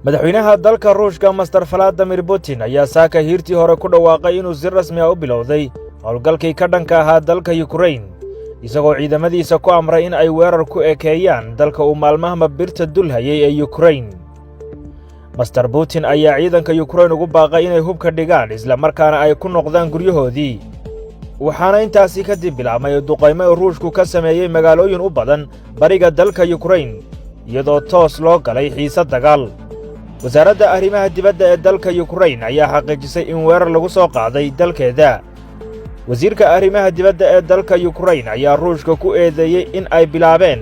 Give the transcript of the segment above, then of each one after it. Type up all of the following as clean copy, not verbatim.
madaxweynaha dalka Ruushka Master Vladimir Putin ayaa saaka hiirtii hore ku dhawaaqay inuu si rasmi ah u bilowday howlgalkii ka dhanka ahaa dalka Ukraine isagoo ciidamadiisa ku amray in ay weerar ku ekeeyaan dalka uu maalmaha birta dul hayay ee Ukraine. Master Putin ayaa ciidanka Ukraine ugu baaqay inay hubka dhigaan isla markaana ay ku noqdaan guryahoodii. waxaana intaasi kadib bilaabmay duqaymo Ruushku ka sameeyay magaalooyin u badan bariga dalka Ukraine iyadoo toos loo galay xiisad dagaal. wasaaradda arrimaha dibadda ee dalka Ukraine ayaa xaqiijisay in weerar lagu soo qaaday dalkeeda. wasiirka arrimaha dibadda ee dalka Ukraine ayaa Ruushka ku eedeeyay in ay bilaabeen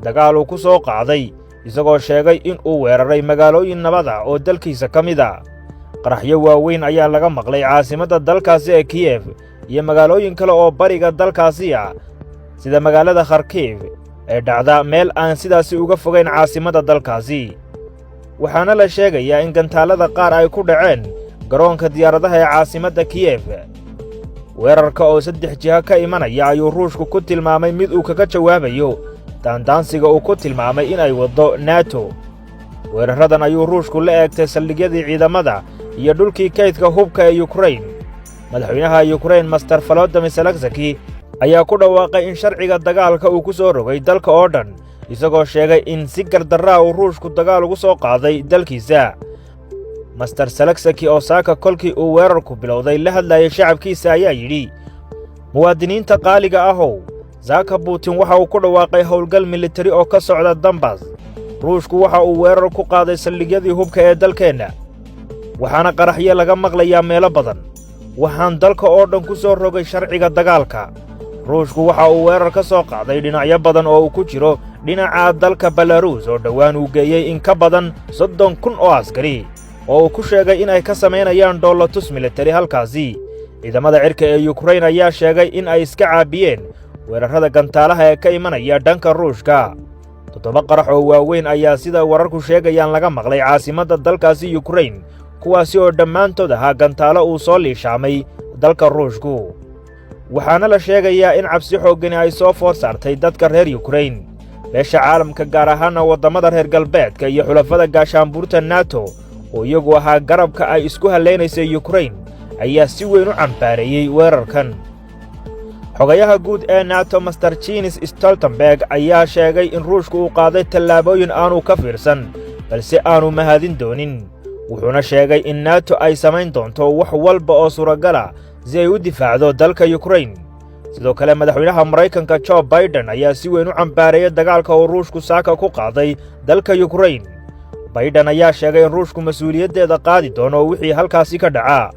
dagaal uu ku soo qaaday isagoo sheegay in uu weeraray magaalooyin nabad ah oo dalkiisa ka mid ah. qaraxyo waaweyn ayaa laga maqlay caasimadda dalkaasi ee Kiev iyo magaalooyin kale oo bariga dalkaasi ah sida magaalada Kharkiv ee dhacda meel aan sidaasi uga fogeyn caasimadda dalkaasi. waxaana la sheegayaa in gantaalada qaar ay ku dhaceen garoonka diyaaradaha ee caasimadda Kiev. weerarka oo 3 jiha ka imanaya ayuu Ruushku ku tilmaamay mid uu kaga jawaabayo daandaansiga uu ku tilmaamay in ay wado NATO. weeraradan ayuu Ruushku la eegtay saldhigyadii ciidamada iyo dhulkii kaydka hubka ee Ukraine. madaxweynaha Ukraine Master Volodymyr Zelensky ayaa ku dhawaaqay in sharciga dagaalka uu ku soo rogay dalka oo dhan isagoo sheegay in si gardarraa uu Ruushku dagaal ugu soo qaaday dalkiisa. Master Zelensky oo saaka kolkii uu weerarku bilowday la hadlayay shacabkiisa ayaa yidhi muwaadiniinta qaaliga ahow saaka Putin waxa uu ku dhawaaqay howlgal militari oo ka socda Donbas. Ruushku waxa uu weerar ku qaaday saldhigyadii hubka ee dalkeenna waxaana qaraxyo laga maqlayaa meelo badan. waxaan dalka oo dhan ku soo rogay sharciga dagaalka. Ruushku waxa uu weerar ka soo qaaday dhinacyo badan oo uu ku jiro dhinaca dalka Belarus oo dhawaan uu geeyay in ka badan 30,000 oo askari oo uu ku sheegay in ay ka sameynayaan dhoolatus militari halkaasi. ciidamada cirka ee Ukraine ayaa sheegay in ay iska caabiyeen weerarada gantaalaha ee ka imanaya dhanka Ruushka. 7 qarax oo waaweyn ayaa sida wararku sheegayaan laga maqlay caasimadda dalkaasi Ukraine kuwaasi oo dhammaantood ahaa gantaalo uu soo liishaamay dalka Ruushku. waxaana la sheegayaa in cabsi xooggan ay soo food saartay dadka reer Ukraine. beesha caalamka gaar ahaan waddamada reer galbeedka iyo xulafada gaashaanbuurta NATO oo iyagu ahaa garabka ay isku haleynaysay Ukraine ayaa si weyn u cambaareeyay weerarkan. xogayaha guud ee NATO Master Jens Stoltenberg ayaa sheegay in Ruushku uu qaaday tallaabooyin aanu ka fiirsan balse aanu mahadin doonin. wuxuuna sheegay in NATO ay samayn doonto wax walba oo suuragal ah si ay u difaacdo dalka Ukraine. sidoo kale madaxweynaha Mareykanka Joe Biden ayaa si weyn u cambaareeyay dagaalka uu Ruushku saaka ku qaaday dalka Ukraine. Biden ayaa sheegay in Ruushku mas'uuliyaddeeda qaadi doono wixii halkaasi ka dhaca.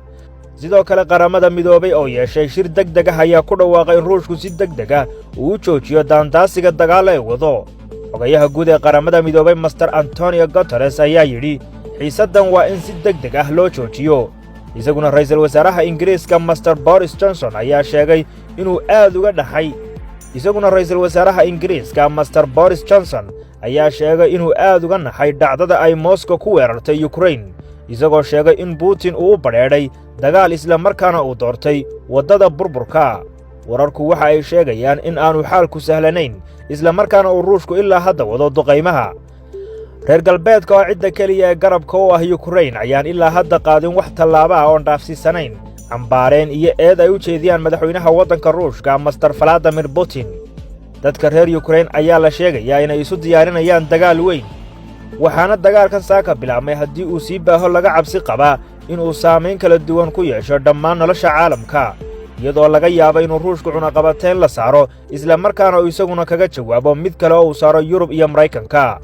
sidoo kale qaramada midoobay oo yeeshay shir degdeg ah ayaa ku dhawaaqay in Ruushku si degdeg ah uu joojiyo daandaasiga dagaal ee wado. xogayaha guud ee qaramada midoobay Master Antonio Guterres ayaa yidhi xiisaddan waa in si degdeg ah loo joojiyo. isaguna ra'iisul wasaaraha Ingiriiska Master Boris Johnson ayaa sheegay inuu aad uga dhaxay. dhacdada ay Moscow ku weerartay Ukraine isagoo sheegay in Putin uu u badheedhay dagaal isla markaana uu doortay waddada burburka. wararku waxa ay sheegayaan in aanu xaalku sahlanayn isla markaana uu Ruushku ilaa hadda wado duqaymaha. reer galbeedka oo cidda keliya ee garabka u ah Ukraine ayaan ilaa hadda qaadin wax tallaabo ah oon dhaafsiisanayn cambaareen iyo eed ay u jeediyaan madaxweynaha waddanka Ruushka Master Vladimir Putin. dadka reer Ukraine ayaa la sheegayaa inay isu diyaarinayaan dagaal weyn. waxaana dagaalkan saaka bilaabmay haddii uu sii baaho laga cabsi qabaa inuu saamayn kala duwan ku yeesho dhammaan nolosha caalamka iyadoo laga yaabo inuu Ruushku cunaqabateyn la saaro isla markaana uu isaguna kaga jawaabo mid kale oo uu saaro Yurub iyo Mareykanka.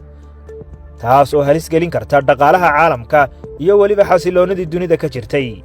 taas oo halis gelin karta dhaqaalaha caalamka iyo weliba xasiloonidii dunida ka jirtay.